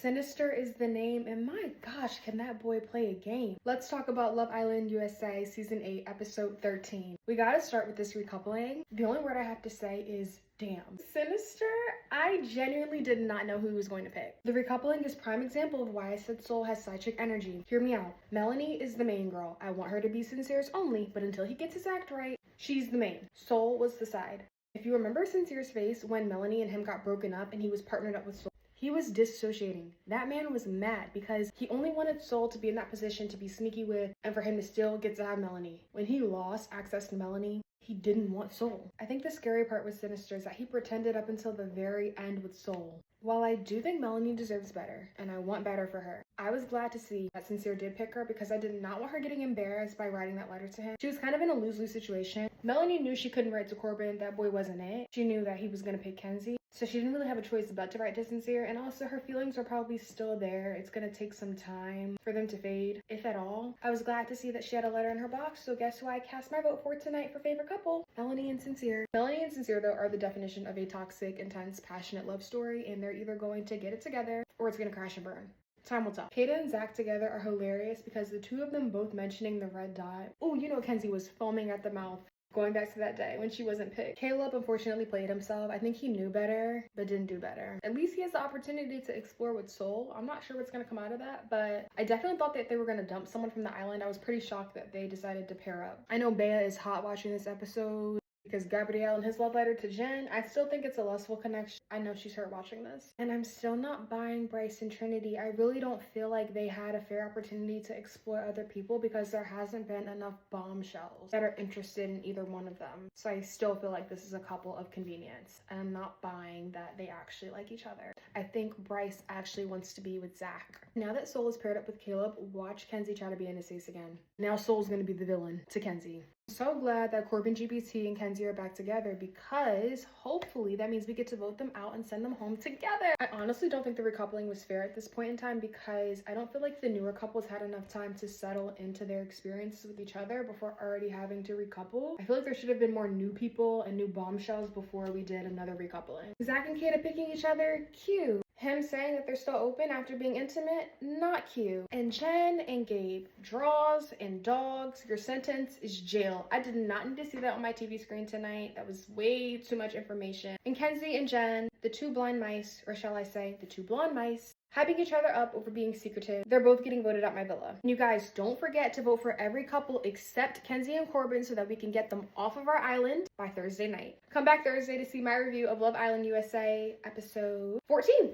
Sinister is the name, and my gosh, can that boy play a game? Let's talk about Love Island USA Season 8, Episode 13. We gotta start with this recoupling. The only word I have to say is damn. Sinister, I genuinely did not know who he was going to pick. The recoupling is prime example of why I said Soul has side chick energy. Hear me out. Melanie is the main girl. I want her to be Sincere's only, but until he gets his act right, she's the main. Soul was the side. If you remember Sincere's face when Melanie and him got broken up and he was partnered up with Soul, he was dissociating. That man was mad because he only wanted Soul to be in that position to be sneaky with and for him to still get to have Melanie. When he lost access to Melanie, he didn't want Soul. I think the scary part with Sinister is that he pretended up until the very end with Soul. While I do think Melanie deserves better, and I want better for her, I was glad to see that Sincere did pick her because I did not want her getting embarrassed by writing that letter to him. She was kind of in a lose-lose situation. Melanie knew she couldn't write to Corbin, that boy wasn't it. She knew that he was gonna pick Kenzie, so she didn't really have a choice but to write to Sincere, and also her feelings are probably still there. It's gonna take some time for them to fade, if at all. I was glad to see that she had a letter in her box, so guess who I cast my vote for tonight for favorite couple? Melanie and Sincere. Melanie and Sincere, though, are the definition of a toxic, intense, passionate love story, and they're either going to get it together or it's gonna crash and burn. Time will tell. Kata and Zach together are hilarious because the two of them both mentioning the red dot. Oh, you know Kenzie was foaming at the mouth. Going back to that day when she wasn't picked. Caleb unfortunately played himself. I think he knew better, but didn't do better. At least he has the opportunity to explore with Soul. I'm not sure what's gonna come out of that, but I definitely thought that they were gonna dump someone from the island. I was pretty shocked that they decided to pair up. I know Bea is hot watching this episode because Gabrielle and his love letter to Jen, I still think it's a lustful connection. I know she's hurt watching this. And I'm still not buying Bryce and Trinity. I really don't feel like they had a fair opportunity to explore other people because there hasn't been enough bombshells that are interested in either one of them. So I still feel like this is a couple of convenience. And I'm not buying that they actually like each other. I think Bryce actually wants to be with Zach. Now that Soul is paired up with Caleb, watch Kenzie try to be in his face again. Now Soul's gonna be the villain to Kenzie. I'm so glad that Corbin, GPT, and Kenzie are back together because hopefully that means we get to vote them out and send them home together. I honestly don't think the recoupling was fair at this point in time because I don't feel like the newer couples had enough time to settle into their experiences with each other before already having to recouple. I feel like there should have been more new people and new bombshells before we did another recoupling. Zach and Kata picking each other, cute. Him saying that they're still open after being intimate, not cute. And Jen and Gabe, draws and dogs, your sentence is jail. I did not need to see that on my TV screen tonight. That was way too much information. And Kenzie and Jen, the two blind mice, or shall I say, the two blonde mice, hyping each other up over being secretive. They're both getting voted at my villa. And you guys, don't forget to vote for every couple except Kenzie and Corbin so that we can get them off of our island by Thursday night. Come back Thursday to see my review of Love Island USA episode 14.